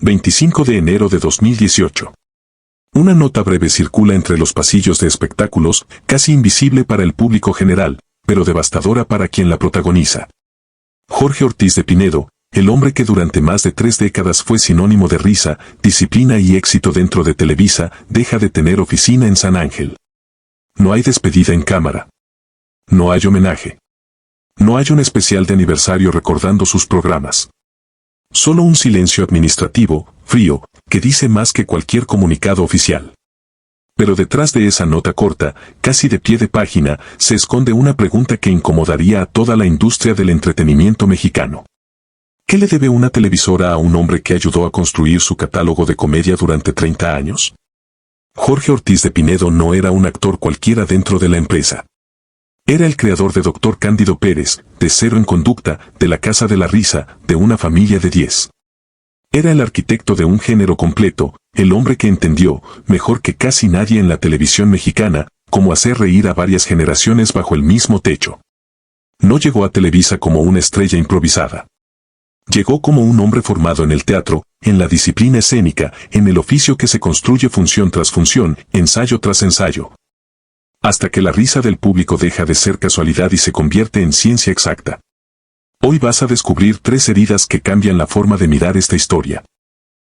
25 de enero de 2018. Una nota breve circula entre los pasillos de espectáculos, casi invisible para el público general, pero devastadora para quien la protagoniza. Jorge Ortiz de Pinedo, el hombre que durante más de 3 décadas fue sinónimo de risa, disciplina y éxito dentro de Televisa, deja de tener oficina en San Ángel. No hay despedida en cámara. No hay homenaje. No hay un especial de aniversario recordando sus programas. Solo un silencio administrativo, frío, que dice más que cualquier comunicado oficial. Pero detrás de esa nota corta, casi de pie de página, se esconde una pregunta que incomodaría a toda la industria del entretenimiento mexicano. ¿Qué le debe una televisora a un hombre que ayudó a construir su catálogo de comedia durante 30 años? Jorge Ortiz de Pinedo no era un actor cualquiera dentro de la empresa. Era el creador de Dr. Cándido Pérez, de Cero en Conducta, de La Casa de la Risa, de Una Familia de 10. Era el arquitecto de un género completo, el hombre que entendió, mejor que casi nadie en la televisión mexicana, cómo hacer reír a varias generaciones bajo el mismo techo. No llegó a Televisa como una estrella improvisada. Llegó como un hombre formado en el teatro, en la disciplina escénica, en el oficio que se construye función tras función, ensayo tras ensayo. Hasta que la risa del público deja de ser casualidad y se convierte en ciencia exacta. Hoy vas a descubrir 3 heridas que cambian la forma de mirar esta historia.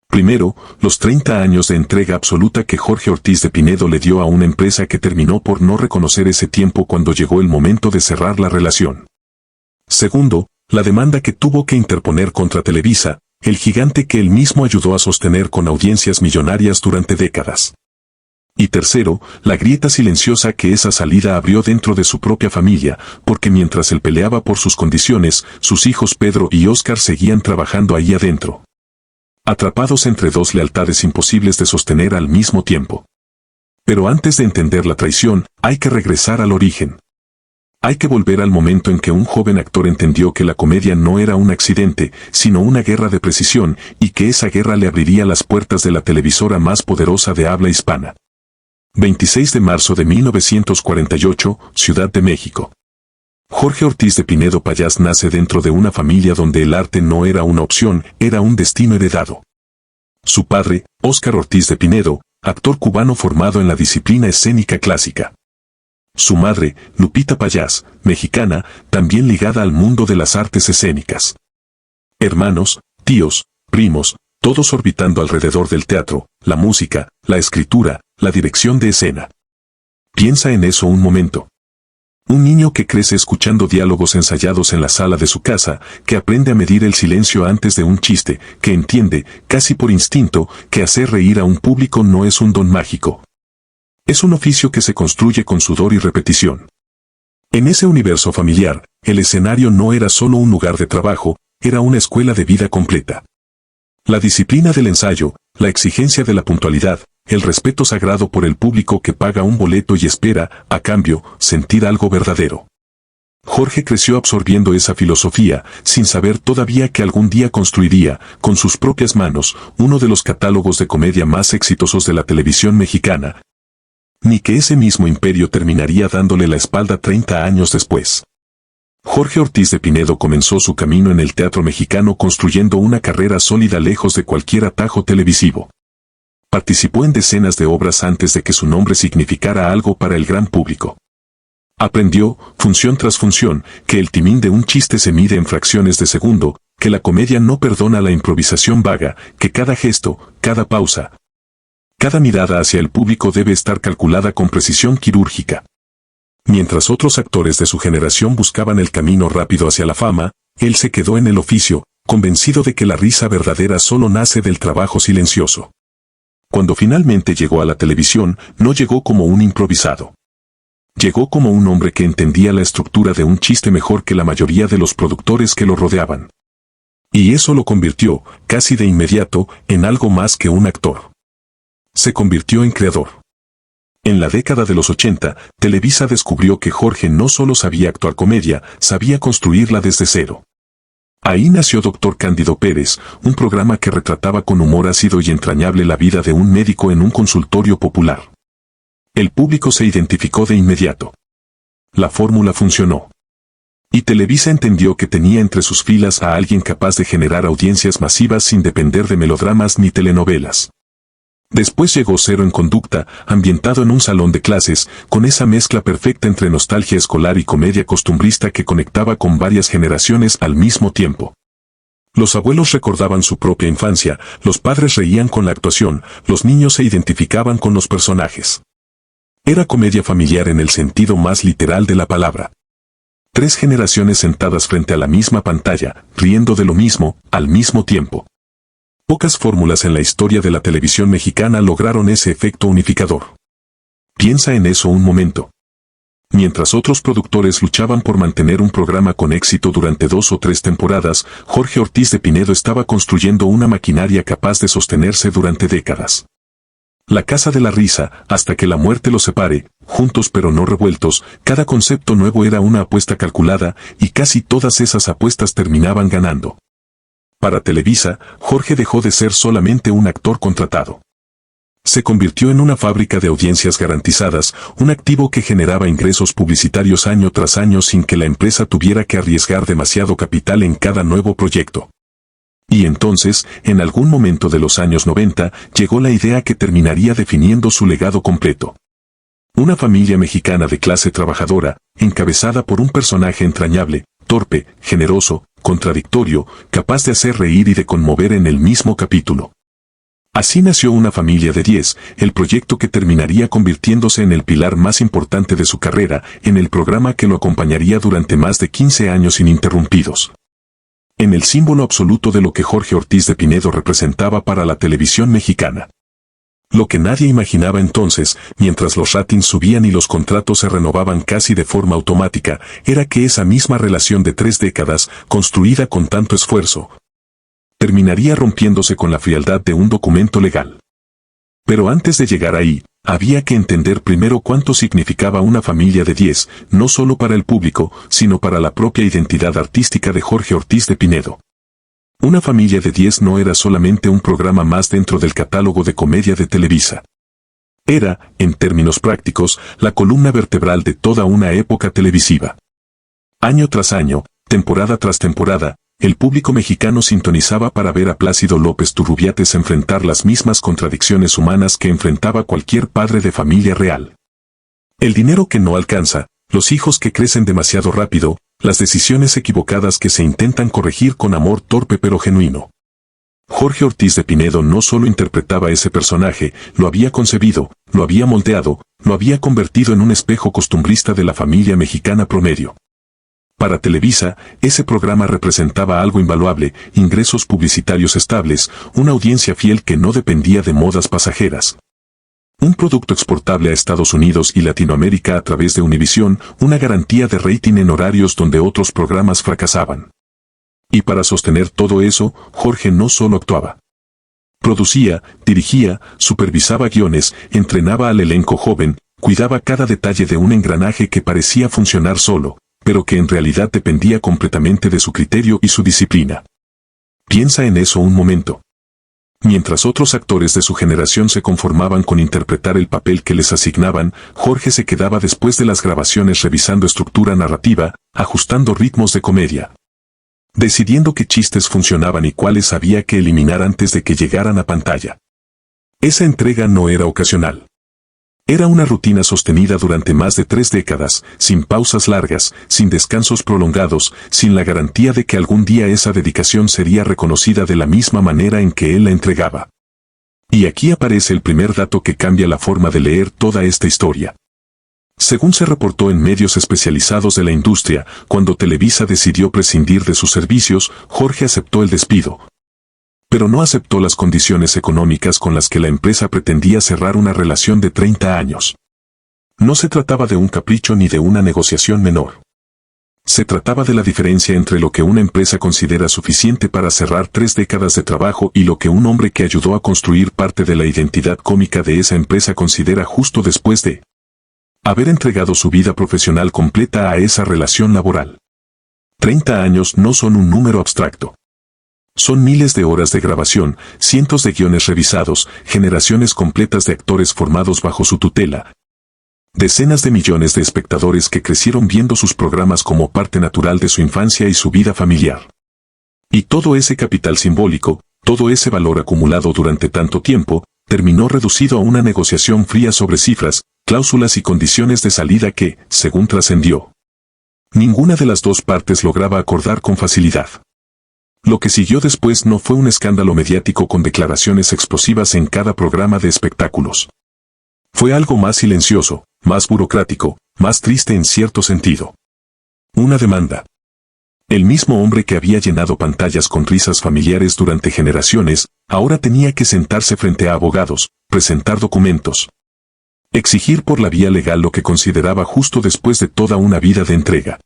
Primero, los 30 años de entrega absoluta que Jorge Ortiz de Pinedo le dio a una empresa que terminó por no reconocer ese tiempo cuando llegó el momento de cerrar la relación. Segundo, la demanda que tuvo que interponer contra Televisa, el gigante que él mismo ayudó a sostener con audiencias millonarias durante décadas. Y tercero, la grieta silenciosa que esa salida abrió dentro de su propia familia, porque mientras él peleaba por sus condiciones, sus hijos Pedro y Óscar seguían trabajando ahí adentro. Atrapados entre 2 lealtades imposibles de sostener al mismo tiempo. Pero antes de entender la traición, hay que regresar al origen. Hay que volver al momento en que un joven actor entendió que la comedia no era un accidente, sino una guerra de precisión, y que esa guerra le abriría las puertas de la televisora más poderosa de habla hispana. 26 de marzo de 1948, Ciudad de México. Jorge Ortiz de Pinedo Payás nace dentro de una familia donde el arte no era una opción, era un destino heredado. Su padre, Óscar Ortiz de Pinedo, actor cubano formado en la disciplina escénica clásica. Su madre, Lupita Payás, mexicana, también ligada al mundo de las artes escénicas. Hermanos, tíos, primos, todos orbitando alrededor del teatro, la música, la escritura, la dirección de escena. Piensa en eso un momento. Un niño que crece escuchando diálogos ensayados en la sala de su casa, que aprende a medir el silencio antes de un chiste, que entiende, casi por instinto, que hacer reír a un público no es un don mágico. Es un oficio que se construye con sudor y repetición. En ese universo familiar, el escenario no era solo un lugar de trabajo, era una escuela de vida completa. La disciplina del ensayo, la exigencia de la puntualidad, el respeto sagrado por el público que paga un boleto y espera, a cambio, sentir algo verdadero. Jorge creció absorbiendo esa filosofía, sin saber todavía que algún día construiría, con sus propias manos, uno de los catálogos de comedia más exitosos de la televisión mexicana, ni que ese mismo imperio terminaría dándole la espalda 30 años después. Jorge Ortiz de Pinedo comenzó su camino en el teatro mexicano construyendo una carrera sólida lejos de cualquier atajo televisivo. Participó en decenas de obras antes de que su nombre significara algo para el gran público. Aprendió, función tras función, que el timín de un chiste se mide en fracciones de segundo, que la comedia no perdona la improvisación vaga, que cada gesto, cada pausa, cada mirada hacia el público debe estar calculada con precisión quirúrgica. Mientras otros actores de su generación buscaban el camino rápido hacia la fama, él se quedó en el oficio, convencido de que la risa verdadera solo nace del trabajo silencioso. Cuando finalmente llegó a la televisión, no llegó como un improvisado. Llegó como un hombre que entendía la estructura de un chiste mejor que la mayoría de los productores que lo rodeaban. Y eso lo convirtió, casi de inmediato, en algo más que un actor. Se convirtió en creador. En la década de los 80, Televisa descubrió que Jorge no solo sabía actuar comedia, sabía construirla desde cero. Ahí nació Dr. Cándido Pérez, un programa que retrataba con humor ácido y entrañable la vida de un médico en un consultorio popular. El público se identificó de inmediato. La fórmula funcionó. Y Televisa entendió que tenía entre sus filas a alguien capaz de generar audiencias masivas sin depender de melodramas ni telenovelas. Después llegó Cero en Conducta, ambientado en un salón de clases, con esa mezcla perfecta entre nostalgia escolar y comedia costumbrista que conectaba con varias generaciones al mismo tiempo. Los abuelos recordaban su propia infancia, los padres reían con la actuación, los niños se identificaban con los personajes. Era comedia familiar en el sentido más literal de la palabra. 3 generaciones sentadas frente a la misma pantalla, riendo de lo mismo, al mismo tiempo. Pocas fórmulas en la historia de la televisión mexicana lograron ese efecto unificador. Piensa en eso un momento. Mientras otros productores luchaban por mantener un programa con éxito durante 2 o 3 temporadas, Jorge Ortiz de Pinedo estaba construyendo una maquinaria capaz de sostenerse durante décadas. La Casa de la Risa, hasta que la muerte los separe, juntos pero no revueltos, cada concepto nuevo era una apuesta calculada, y casi todas esas apuestas terminaban ganando. Para Televisa, Jorge dejó de ser solamente un actor contratado. Se convirtió en una fábrica de audiencias garantizadas, un activo que generaba ingresos publicitarios año tras año sin que la empresa tuviera que arriesgar demasiado capital en cada nuevo proyecto. Y entonces, en algún momento de los años 90, llegó la idea que terminaría definiendo su legado completo. Una familia mexicana de clase trabajadora, encabezada por un personaje entrañable, torpe, generoso, contradictorio, capaz de hacer reír y de conmover en el mismo capítulo. Así nació Una familia de 10, el proyecto que terminaría convirtiéndose en el pilar más importante de su carrera, en el programa que lo acompañaría durante más de 15 años ininterrumpidos. En el símbolo absoluto de lo que Jorge Ortiz de Pinedo representaba para la televisión mexicana. Lo que nadie imaginaba entonces, mientras los ratings subían y los contratos se renovaban casi de forma automática, era que esa misma relación de 3 décadas, construida con tanto esfuerzo, terminaría rompiéndose con la frialdad de un documento legal. Pero antes de llegar ahí, había que entender primero cuánto significaba Una familia de 10, no solo para el público, sino para la propia identidad artística de Jorge Ortiz de Pinedo. Una familia de 10 no era solamente un programa más dentro del catálogo de comedia de Televisa. Era, en términos prácticos, la columna vertebral de toda una época televisiva. Año tras año, temporada tras temporada, el público mexicano sintonizaba para ver a Plácido López Turrubiates enfrentar las mismas contradicciones humanas que enfrentaba cualquier padre de familia real. El dinero que no alcanza, los hijos que crecen demasiado rápido, las decisiones equivocadas que se intentan corregir con amor torpe pero genuino. Jorge Ortiz de Pinedo no solo interpretaba ese personaje, lo había concebido, lo había moldeado, lo había convertido en un espejo costumbrista de la familia mexicana promedio. Para Televisa, ese programa representaba algo invaluable, ingresos publicitarios estables, una audiencia fiel que no dependía de modas pasajeras. Un producto exportable a Estados Unidos y Latinoamérica a través de Univisión, una garantía de rating en horarios donde otros programas fracasaban. Y para sostener todo eso, Jorge no solo actuaba. Producía, dirigía, supervisaba guiones, entrenaba al elenco joven, cuidaba cada detalle de un engranaje que parecía funcionar solo, pero que en realidad dependía completamente de su criterio y su disciplina. Piensa en eso un momento. Mientras otros actores de su generación se conformaban con interpretar el papel que les asignaban, Jorge se quedaba después de las grabaciones revisando estructura narrativa, ajustando ritmos de comedia, decidiendo qué chistes funcionaban y cuáles había que eliminar antes de que llegaran a pantalla. Esa entrega no era ocasional. Era una rutina sostenida durante más de 3 décadas, sin pausas largas, sin descansos prolongados, sin la garantía de que algún día esa dedicación sería reconocida de la misma manera en que él la entregaba. Y aquí aparece el primer dato que cambia la forma de leer toda esta historia. Según se reportó en medios especializados de la industria, cuando Televisa decidió prescindir de sus servicios, Jorge aceptó el despido. Pero no aceptó las condiciones económicas con las que la empresa pretendía cerrar una relación de 30 años. No se trataba de un capricho ni de una negociación menor. Se trataba de la diferencia entre lo que una empresa considera suficiente para cerrar 3 décadas de trabajo y lo que un hombre que ayudó a construir parte de la identidad cómica de esa empresa considera justo después de haber entregado su vida profesional completa a esa relación laboral. 30 años no son un número abstracto. Son miles de horas de grabación, cientos de guiones revisados, generaciones completas de actores formados bajo su tutela. Decenas de millones de espectadores que crecieron viendo sus programas como parte natural de su infancia y su vida familiar. Y todo ese capital simbólico, todo ese valor acumulado durante tanto tiempo, terminó reducido a una negociación fría sobre cifras, cláusulas y condiciones de salida que, según trascendió, ninguna de las dos partes lograba acordar con facilidad. Lo que siguió después no fue un escándalo mediático con declaraciones explosivas en cada programa de espectáculos. Fue algo más silencioso, más burocrático, más triste en cierto sentido. Una demanda. El mismo hombre que había llenado pantallas con risas familiares durante generaciones, ahora tenía que sentarse frente a abogados, presentar documentos, exigir por la vía legal lo que consideraba justo después de toda una vida de entrega.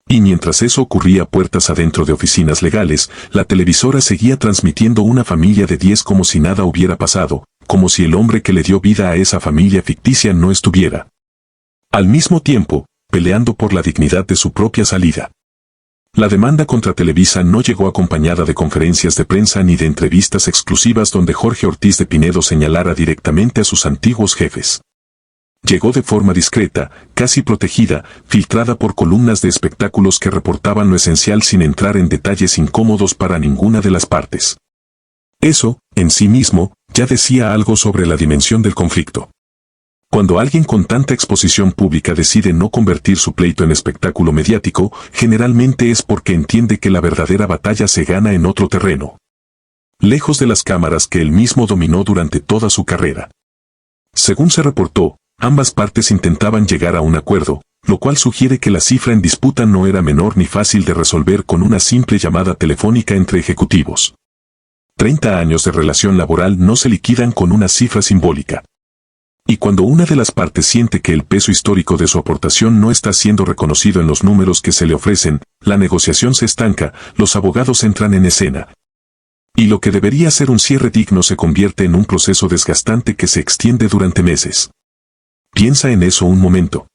Y mientras eso ocurría puertas adentro de oficinas legales, la televisora seguía transmitiendo una familia de 10 como si nada hubiera pasado, como si el hombre que le dio vida a esa familia ficticia no estuviera, al mismo tiempo, peleando por la dignidad de su propia salida. La demanda contra Televisa no llegó acompañada de conferencias de prensa ni de entrevistas exclusivas donde Jorge Ortiz de Pinedo señalara directamente a sus antiguos jefes. Llegó de forma discreta, casi protegida, filtrada por columnas de espectáculos que reportaban lo esencial sin entrar en detalles incómodos para ninguna de las partes. Eso, en sí mismo, ya decía algo sobre la dimensión del conflicto. Cuando alguien con tanta exposición pública decide no convertir su pleito en espectáculo mediático, generalmente es porque entiende que la verdadera batalla se gana en otro terreno, lejos de las cámaras que él mismo dominó durante toda su carrera. Según se reportó, ambas partes intentaban llegar a un acuerdo, lo cual sugiere que la cifra en disputa no era menor ni fácil de resolver con una simple llamada telefónica entre ejecutivos. 30 años de relación laboral no se liquidan con una cifra simbólica. Y cuando una de las partes siente que el peso histórico de su aportación no está siendo reconocido en los números que se le ofrecen, la negociación se estanca, los abogados entran en escena. Y lo que debería ser un cierre digno se convierte en un proceso desgastante que se extiende durante meses. Piensa en eso un momento.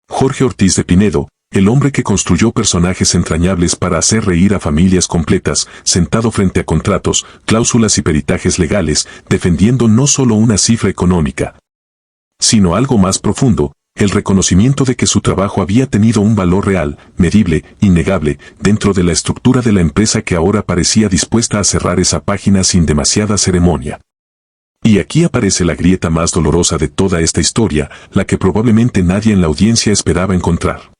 Jorge Ortiz de Pinedo, el hombre que construyó personajes entrañables para hacer reír a familias completas, sentado frente a contratos, cláusulas y peritajes legales, defendiendo no solo una cifra económica, sino algo más profundo, el reconocimiento de que su trabajo había tenido un valor real, medible, innegable, dentro de la estructura de la empresa que ahora parecía dispuesta a cerrar esa página sin demasiada ceremonia. Y aquí aparece la grieta más dolorosa de toda esta historia, la que probablemente nadie en la audiencia esperaba encontrar.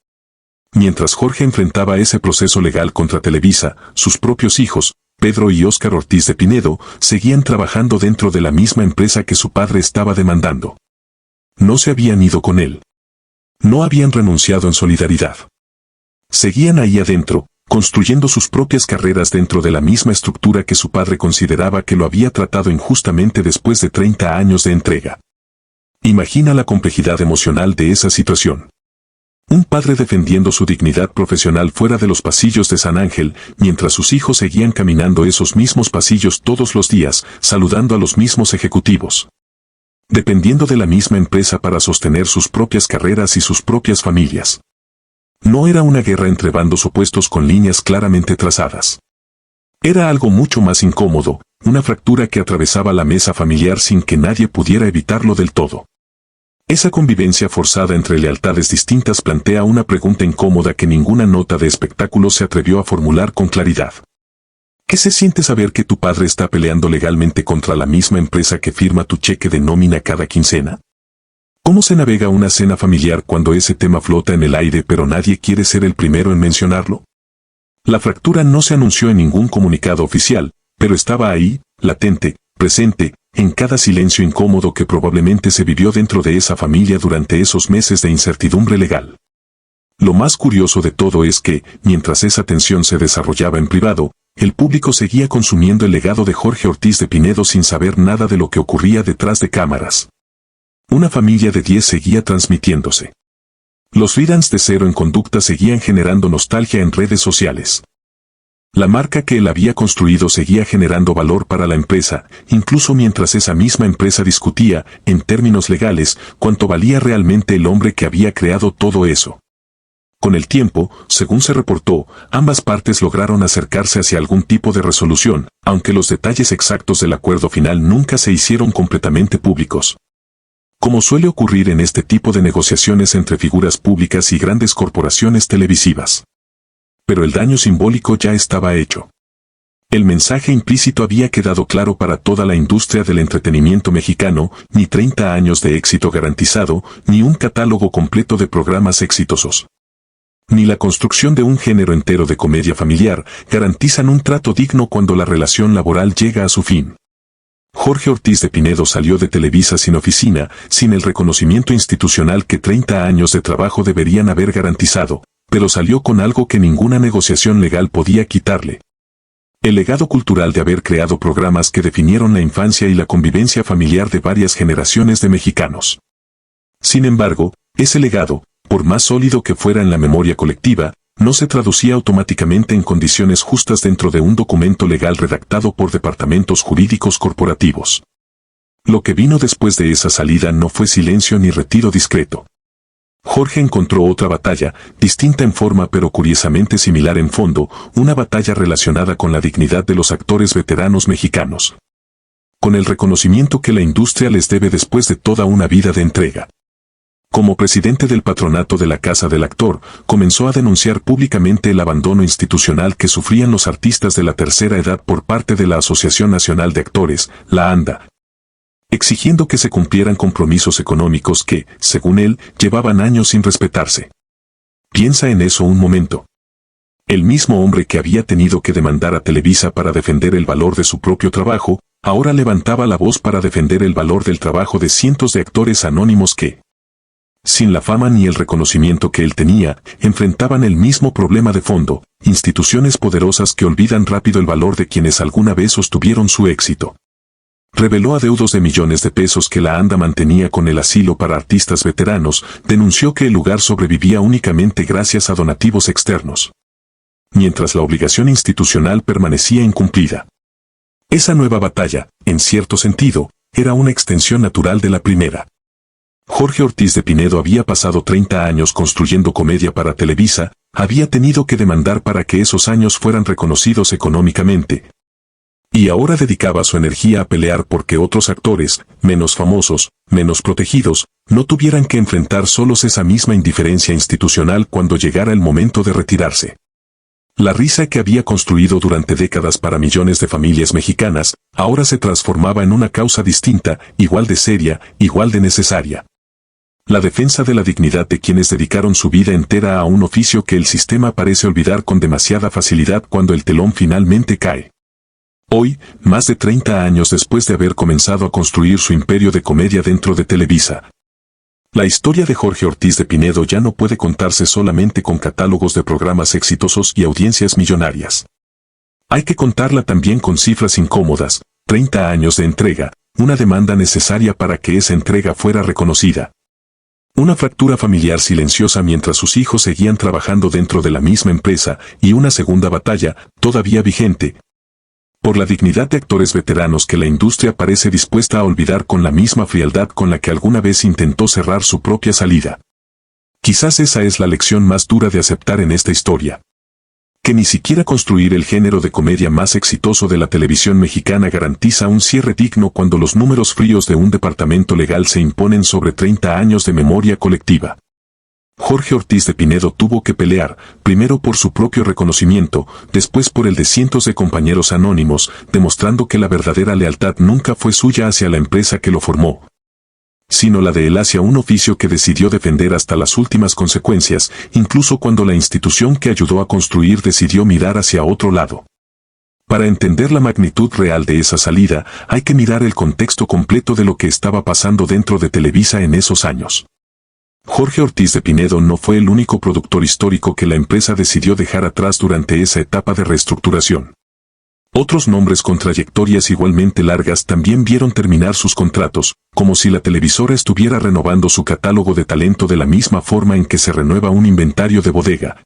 Mientras Jorge enfrentaba ese proceso legal contra Televisa, sus propios hijos, Pedro y Óscar Ortiz de Pinedo, seguían trabajando dentro de la misma empresa que su padre estaba demandando. No se habían ido con él. No habían renunciado en solidaridad. Seguían ahí adentro, construyendo sus propias carreras dentro de la misma estructura que su padre consideraba que lo había tratado injustamente después de 30 años de entrega. Imagina la complejidad emocional de esa situación. Un padre defendiendo su dignidad profesional fuera de los pasillos de San Ángel, mientras sus hijos seguían caminando esos mismos pasillos todos los días, saludando a los mismos ejecutivos, dependiendo de la misma empresa para sostener sus propias carreras y sus propias familias. No era una guerra entre bandos opuestos con líneas claramente trazadas. Era algo mucho más incómodo, una fractura que atravesaba la mesa familiar sin que nadie pudiera evitarlo del todo. Esa convivencia forzada entre lealtades distintas plantea una pregunta incómoda que ninguna nota de espectáculo se atrevió a formular con claridad. ¿Qué se siente saber que tu padre está peleando legalmente contra la misma empresa que firma tu cheque de nómina cada quincena? ¿Cómo se navega una cena familiar cuando ese tema flota en el aire pero nadie quiere ser el primero en mencionarlo? La fractura no se anunció en ningún comunicado oficial, pero estaba ahí, latente, presente, en cada silencio incómodo que probablemente se vivió dentro de esa familia durante esos meses de incertidumbre legal. Lo más curioso de todo es que, mientras esa tensión se desarrollaba en privado, el público seguía consumiendo el legado de Jorge Ortiz de Pinedo sin saber nada de lo que ocurría detrás de cámaras. Una familia de 10 seguía transmitiéndose. Los reruns de Cero en Conducta seguían generando nostalgia en redes sociales. La marca que él había construido seguía generando valor para la empresa, incluso mientras esa misma empresa discutía, en términos legales, cuánto valía realmente el hombre que había creado todo eso. Con el tiempo, según se reportó, ambas partes lograron acercarse hacia algún tipo de resolución, aunque los detalles exactos del acuerdo final nunca se hicieron completamente públicos. como suele ocurrir en este tipo de negociaciones entre figuras públicas y grandes corporaciones televisivas. Pero el daño simbólico ya estaba hecho. El mensaje implícito había quedado claro para toda la industria del entretenimiento mexicano: ni 30 años de éxito garantizado, ni un catálogo completo de programas exitosos, ni la construcción de un género entero de comedia familiar garantizan un trato digno cuando la relación laboral llega a su fin. Jorge Ortiz de Pinedo salió de Televisa sin oficina, sin el reconocimiento institucional que 30 años de trabajo deberían haber garantizado, pero salió con algo que ninguna negociación legal podía quitarle: el legado cultural de haber creado programas que definieron la infancia y la convivencia familiar de varias generaciones de mexicanos. Sin embargo, ese legado, por más sólido que fuera en la memoria colectiva, no se traducía automáticamente en condiciones justas dentro de un documento legal redactado por departamentos jurídicos corporativos. Lo que vino después de esa salida no fue silencio ni retiro discreto. Jorge encontró otra batalla, distinta en forma pero curiosamente similar en fondo, una batalla relacionada con la dignidad de los actores veteranos mexicanos, con el reconocimiento que la industria les debe después de toda una vida de entrega. Como presidente del patronato de la Casa del Actor, comenzó a denunciar públicamente el abandono institucional que sufrían los artistas de la tercera edad por parte de la Asociación Nacional de Actores, la ANDA, exigiendo que se cumplieran compromisos económicos que, según él, llevaban años sin respetarse. Piensa en eso un momento. El mismo hombre que había tenido que demandar a Televisa para defender el valor de su propio trabajo, ahora levantaba la voz para defender el valor del trabajo de cientos de actores anónimos que, sin la fama ni el reconocimiento que él tenía, enfrentaban el mismo problema de fondo: instituciones poderosas que olvidan rápido el valor de quienes alguna vez sostuvieron su éxito. Reveló adeudos de millones de pesos que la ANDA mantenía con el asilo para artistas veteranos, denunció que el lugar sobrevivía únicamente gracias a donativos externos, mientras la obligación institucional permanecía incumplida. Esa nueva batalla, en cierto sentido, era una extensión natural de la primera. Jorge Ortiz de Pinedo había pasado 30 años construyendo comedia para Televisa, había tenido que demandar para que esos años fueran reconocidos económicamente, y ahora dedicaba su energía a pelear porque otros actores, menos famosos, menos protegidos, no tuvieran que enfrentar solos esa misma indiferencia institucional cuando llegara el momento de retirarse. La risa que había construido durante décadas para millones de familias mexicanas, ahora se transformaba en una causa distinta, igual de seria, igual de necesaria: la defensa de la dignidad de quienes dedicaron su vida entera a un oficio que el sistema parece olvidar con demasiada facilidad cuando el telón finalmente cae. Hoy, más de 30 años después de haber comenzado a construir su imperio de comedia dentro de Televisa, la historia de Jorge Ortiz de Pinedo ya no puede contarse solamente con catálogos de programas exitosos y audiencias millonarias. Hay que contarla también con cifras incómodas: 30 años de entrega, una demanda necesaria para que esa entrega fuera reconocida, una fractura familiar silenciosa mientras sus hijos seguían trabajando dentro de la misma empresa, y una segunda batalla, todavía vigente, por la dignidad de actores veteranos que la industria parece dispuesta a olvidar con la misma frialdad con la que alguna vez intentó cerrar su propia salida. Quizás esa es la lección más dura de aceptar en esta historia: que ni siquiera construir el género de comedia más exitoso de la televisión mexicana garantiza un cierre digno cuando los números fríos de un departamento legal se imponen sobre 30 años de memoria colectiva. Jorge Ortiz de Pinedo tuvo que pelear, primero por su propio reconocimiento, después por el de cientos de compañeros anónimos, demostrando que la verdadera lealtad nunca fue suya hacia la empresa que lo formó, sino la de él hacia un oficio que decidió defender hasta las últimas consecuencias, incluso cuando la institución que ayudó a construir decidió mirar hacia otro lado. Para entender la magnitud real de esa salida, hay que mirar el contexto completo de lo que estaba pasando dentro de Televisa en esos años. Jorge Ortiz de Pinedo no fue el único productor histórico que la empresa decidió dejar atrás durante esa etapa de reestructuración. Otros nombres con trayectorias igualmente largas también vieron terminar sus contratos, como si la televisora estuviera renovando su catálogo de talento de la misma forma en que se renueva un inventario de bodega,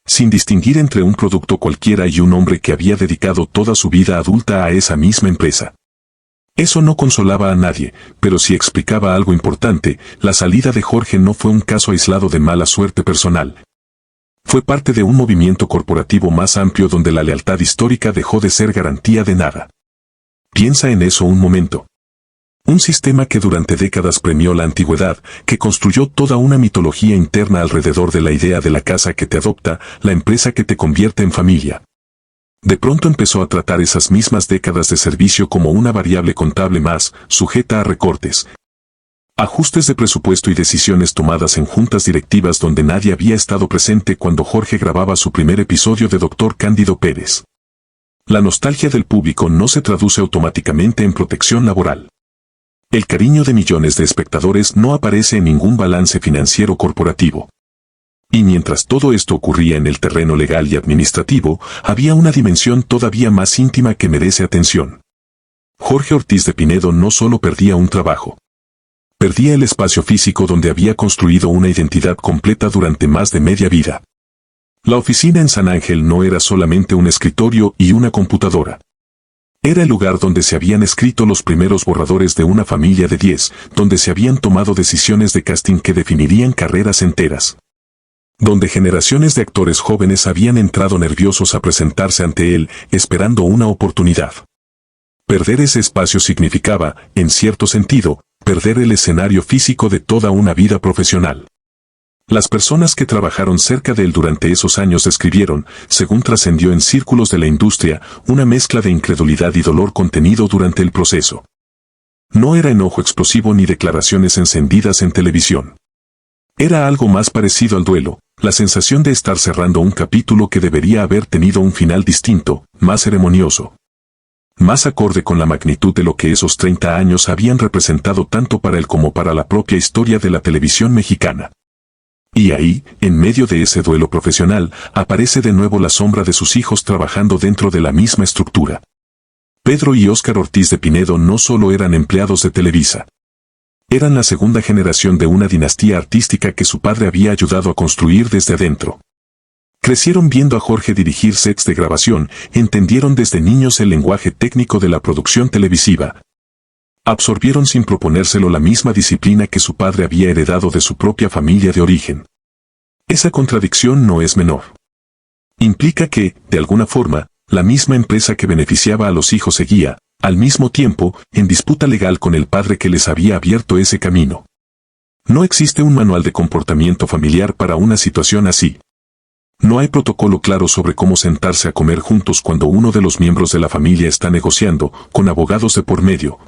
sin distinguir entre un producto cualquiera y un hombre que había dedicado toda su vida adulta a esa misma empresa. Eso no consolaba a nadie, pero sí explicaba algo importante: la salida de Jorge no fue un caso aislado de mala suerte personal. Fue parte de un movimiento corporativo más amplio donde la lealtad histórica dejó de ser garantía de nada. Piensa en eso un momento. Un sistema que durante décadas premió la antigüedad, que construyó toda una mitología interna alrededor de la idea de la casa que te adopta, la empresa que te convierte en familia. De pronto empezó a tratar esas mismas décadas de servicio como una variable contable más, sujeta a recortes, ajustes de presupuesto y decisiones tomadas en juntas directivas donde nadie había estado presente cuando Jorge grababa su primer episodio de Dr. Cándido Pérez. La nostalgia del público no se traduce automáticamente en protección laboral. El cariño de millones de espectadores no aparece en ningún balance financiero corporativo. Y mientras todo esto ocurría en el terreno legal y administrativo, había una dimensión todavía más íntima que merece atención. Jorge Ortiz de Pinedo no solo perdía un trabajo. Perdía el espacio físico donde había construido una identidad completa durante más de media vida. La oficina en San Ángel no era solamente un escritorio y una computadora. Era el lugar donde se habían escrito los primeros borradores de una familia de 10, donde se habían tomado decisiones de casting que definirían carreras enteras. Donde generaciones de actores jóvenes habían entrado nerviosos a presentarse ante él, esperando una oportunidad. Perder ese espacio significaba, en cierto sentido, perder el escenario físico de toda una vida profesional. Las personas que trabajaron cerca de él durante esos años describieron, según trascendió en círculos de la industria, una mezcla de incredulidad y dolor contenido durante el proceso. No era enojo explosivo ni declaraciones encendidas en televisión. Era algo más parecido al duelo, la sensación de estar cerrando un capítulo que debería haber tenido un final distinto, más ceremonioso. Más acorde con la magnitud de lo que esos 30 años habían representado tanto para él como para la propia historia de la televisión mexicana. Y ahí, en medio de ese duelo profesional, aparece de nuevo la sombra de sus hijos trabajando dentro de la misma estructura. Pedro y Óscar Ortiz de Pinedo no solo eran empleados de Televisa. Eran la segunda generación de una dinastía artística que su padre había ayudado a construir desde adentro. Crecieron viendo a Jorge dirigir sets de grabación, entendieron desde niños el lenguaje técnico de la producción televisiva. Absorbieron sin proponérselo la misma disciplina que su padre había heredado de su propia familia de origen. Esa contradicción no es menor. Implica que, de alguna forma, la misma empresa que beneficiaba a los hijos seguía, al mismo tiempo, en disputa legal con el padre que les había abierto ese camino. No existe un manual de comportamiento familiar para una situación así. No hay protocolo claro sobre cómo sentarse a comer juntos cuando uno de los miembros de la familia está negociando, con abogados de por medio,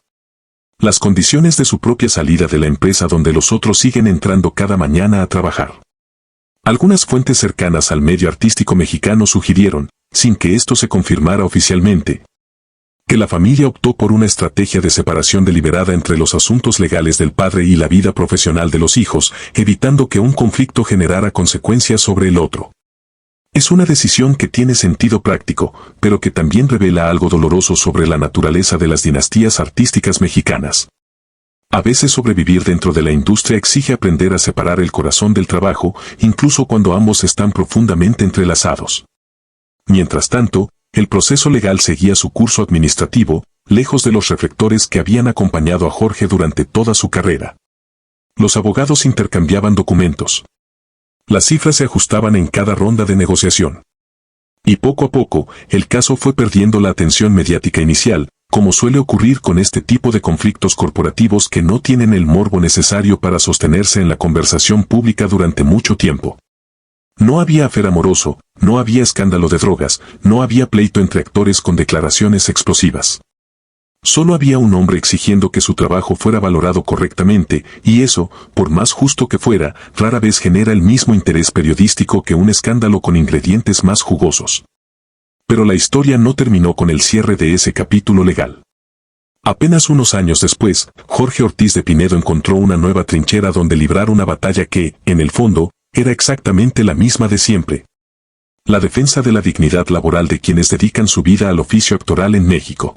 las condiciones de su propia salida de la empresa donde los otros siguen entrando cada mañana a trabajar. Algunas fuentes cercanas al medio artístico mexicano sugirieron, sin que esto se confirmara oficialmente, que la familia optó por una estrategia de separación deliberada entre los asuntos legales del padre y la vida profesional de los hijos, evitando que un conflicto generara consecuencias sobre el otro. Es una decisión que tiene sentido práctico, pero que también revela algo doloroso sobre la naturaleza de las dinastías artísticas mexicanas. A veces sobrevivir dentro de la industria exige aprender a separar el corazón del trabajo, incluso cuando ambos están profundamente entrelazados. Mientras tanto, el proceso legal seguía su curso administrativo, lejos de los reflectores que habían acompañado a Jorge durante toda su carrera. Los abogados intercambiaban documentos. Las cifras se ajustaban en cada ronda de negociación. Y poco a poco, el caso fue perdiendo la atención mediática inicial, como suele ocurrir con este tipo de conflictos corporativos que no tienen el morbo necesario para sostenerse en la conversación pública durante mucho tiempo. No había afer amoroso, no había escándalo de drogas, no había pleito entre actores con declaraciones explosivas. Solo había un hombre exigiendo que su trabajo fuera valorado correctamente, y eso, por más justo que fuera, rara vez genera el mismo interés periodístico que un escándalo con ingredientes más jugosos. Pero la historia no terminó con el cierre de ese capítulo legal. Apenas unos años después, Jorge Ortiz de Pinedo encontró una nueva trinchera donde librar una batalla que, en el fondo, era exactamente la misma de siempre. La defensa de la dignidad laboral de quienes dedican su vida al oficio actoral en México.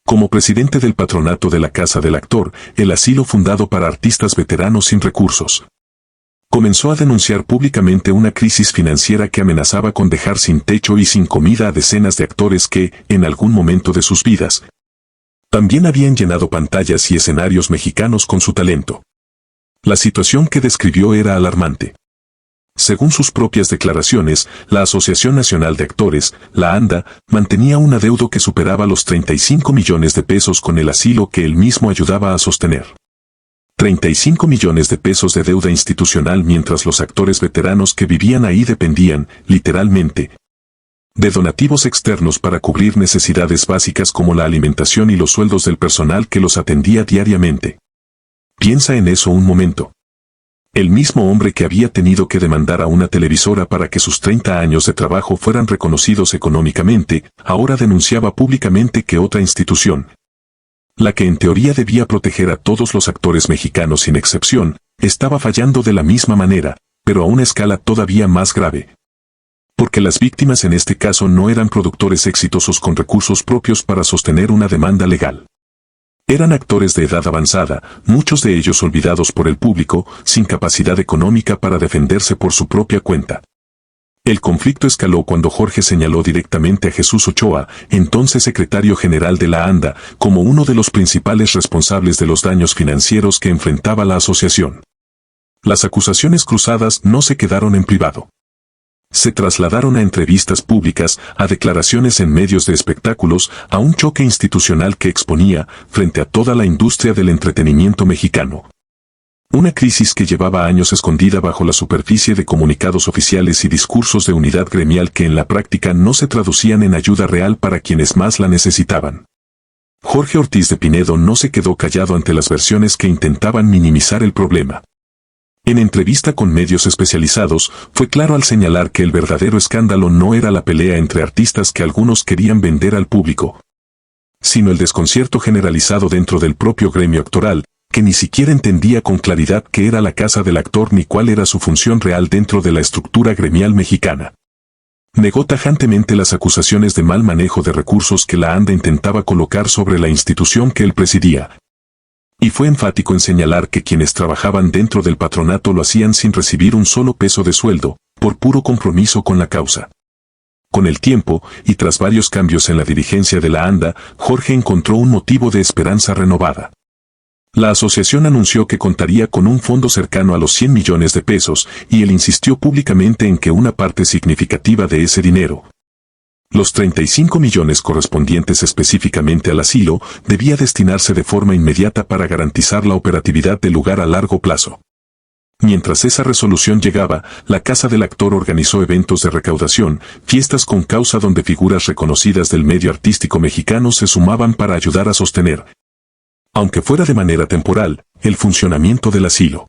Como presidente del patronato de la Casa del Actor, el asilo fundado para artistas veteranos sin recursos, comenzó a denunciar públicamente una crisis financiera que amenazaba con dejar sin techo y sin comida a decenas de actores que, en algún momento de sus vidas, también habían llenado pantallas y escenarios mexicanos con su talento. La situación que describió era alarmante. Según sus propias declaraciones, la Asociación Nacional de Actores, la ANDA, mantenía un adeudo que superaba los 35 millones de pesos con el asilo que él mismo ayudaba a sostener. 35 millones de pesos de deuda institucional mientras los actores veteranos que vivían ahí dependían, literalmente, de donativos externos para cubrir necesidades básicas como la alimentación y los sueldos del personal que los atendía diariamente. Piensa en eso un momento. El mismo hombre que había tenido que demandar a una televisora para que sus 30 años de trabajo fueran reconocidos económicamente, ahora denunciaba públicamente que otra institución, la que en teoría debía proteger a todos los actores mexicanos sin excepción, estaba fallando de la misma manera, pero a una escala todavía más grave. Porque las víctimas en este caso no eran productores exitosos con recursos propios para sostener una demanda legal. Eran actores de edad avanzada, muchos de ellos olvidados por el público, sin capacidad económica para defenderse por su propia cuenta. El conflicto escaló cuando Jorge señaló directamente a Jesús Ochoa, entonces secretario general de la ANDA, como uno de los principales responsables de los daños financieros que enfrentaba la asociación. Las acusaciones cruzadas no se quedaron en privado. Se trasladaron a entrevistas públicas, a declaraciones en medios de espectáculos, a un choque institucional que exponía, frente a toda la industria del entretenimiento mexicano, una crisis que llevaba años escondida bajo la superficie de comunicados oficiales y discursos de unidad gremial que en la práctica no se traducían en ayuda real para quienes más la necesitaban. Jorge Ortiz de Pinedo no se quedó callado ante las versiones que intentaban minimizar el problema. En entrevista con medios especializados, fue claro al señalar que el verdadero escándalo no era la pelea entre artistas que algunos querían vender al público, sino el desconcierto generalizado dentro del propio gremio actoral, que ni siquiera entendía con claridad qué era la casa del actor ni cuál era su función real dentro de la estructura gremial mexicana. Negó tajantemente las acusaciones de mal manejo de recursos que la ANDA intentaba colocar sobre la institución que él presidía. Y fue enfático en señalar que quienes trabajaban dentro del patronato lo hacían sin recibir un solo peso de sueldo, por puro compromiso con la causa. Con el tiempo, y tras varios cambios en la dirigencia de la ANDA, Jorge encontró un motivo de esperanza renovada. La asociación anunció que contaría con un fondo cercano a los 100 millones de pesos, y él insistió públicamente en que una parte significativa de ese dinero, los 35 millones correspondientes específicamente al asilo, debía destinarse de forma inmediata para garantizar la operatividad del lugar a largo plazo. Mientras esa resolución llegaba, la Casa del Actor organizó eventos de recaudación, fiestas con causa donde figuras reconocidas del medio artístico mexicano se sumaban para ayudar a sostener, aunque fuera de manera temporal, el funcionamiento del asilo.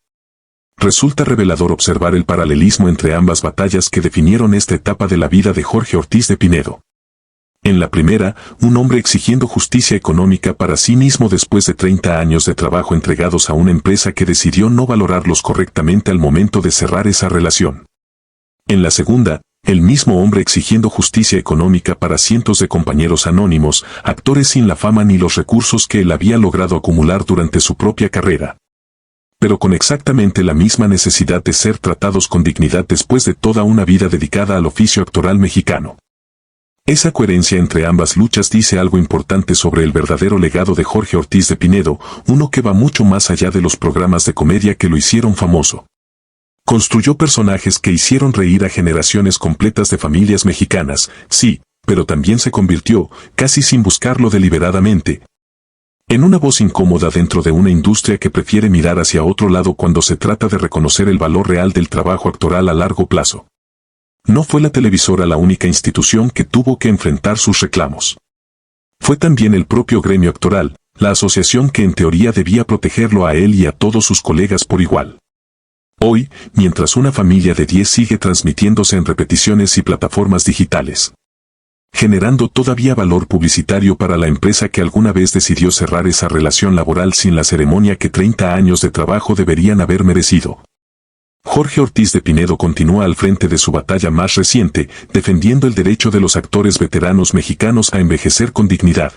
Resulta revelador observar el paralelismo entre ambas batallas que definieron esta etapa de la vida de Jorge Ortiz de Pinedo. En la primera, un hombre exigiendo justicia económica para sí mismo después de 30 años de trabajo entregados a una empresa que decidió no valorarlos correctamente al momento de cerrar esa relación. En la segunda, el mismo hombre exigiendo justicia económica para cientos de compañeros anónimos, actores sin la fama ni los recursos que él había logrado acumular durante su propia carrera, pero con exactamente la misma necesidad de ser tratados con dignidad después de toda una vida dedicada al oficio actoral mexicano. Esa coherencia entre ambas luchas dice algo importante sobre el verdadero legado de Jorge Ortiz de Pinedo, uno que va mucho más allá de los programas de comedia que lo hicieron famoso. Construyó personajes que hicieron reír a generaciones completas de familias mexicanas, sí, pero también se convirtió, casi sin buscarlo deliberadamente, en una voz incómoda dentro de una industria que prefiere mirar hacia otro lado cuando se trata de reconocer el valor real del trabajo actoral a largo plazo. No fue la televisora la única institución que tuvo que enfrentar sus reclamos. Fue también el propio gremio actoral, la asociación que en teoría debía protegerlo a él y a todos sus colegas por igual. Hoy, mientras una familia de 10 sigue transmitiéndose en repeticiones y plataformas digitales, generando todavía valor publicitario para la empresa que alguna vez decidió cerrar esa relación laboral sin la ceremonia que 30 años de trabajo deberían haber merecido. Jorge Ortiz de Pinedo continúa al frente de su batalla más reciente, defendiendo el derecho de los actores veteranos mexicanos a envejecer con dignidad,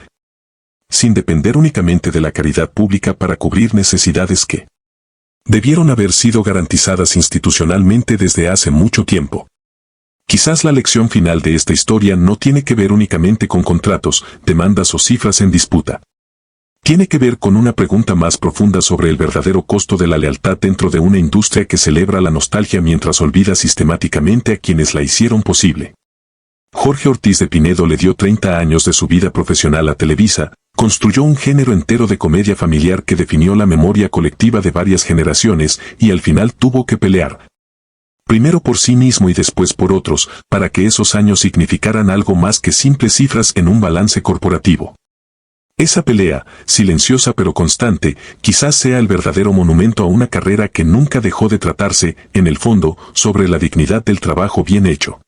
sin depender únicamente de la caridad pública para cubrir necesidades que debieron haber sido garantizadas institucionalmente desde hace mucho tiempo. Quizás la lección final de esta historia no tiene que ver únicamente con contratos, demandas o cifras en disputa. Tiene que ver con una pregunta más profunda sobre el verdadero costo de la lealtad dentro de una industria que celebra la nostalgia mientras olvida sistemáticamente a quienes la hicieron posible. Jorge Ortiz de Pinedo le dio 30 años de su vida profesional a Televisa, construyó un género entero de comedia familiar que definió la memoria colectiva de varias generaciones y al final tuvo que pelear. Primero por sí mismo y después por otros, para que esos años significaran algo más que simples cifras en un balance corporativo. Esa pelea, silenciosa pero constante, quizás sea el verdadero monumento a una carrera que nunca dejó de tratarse, en el fondo, sobre la dignidad del trabajo bien hecho.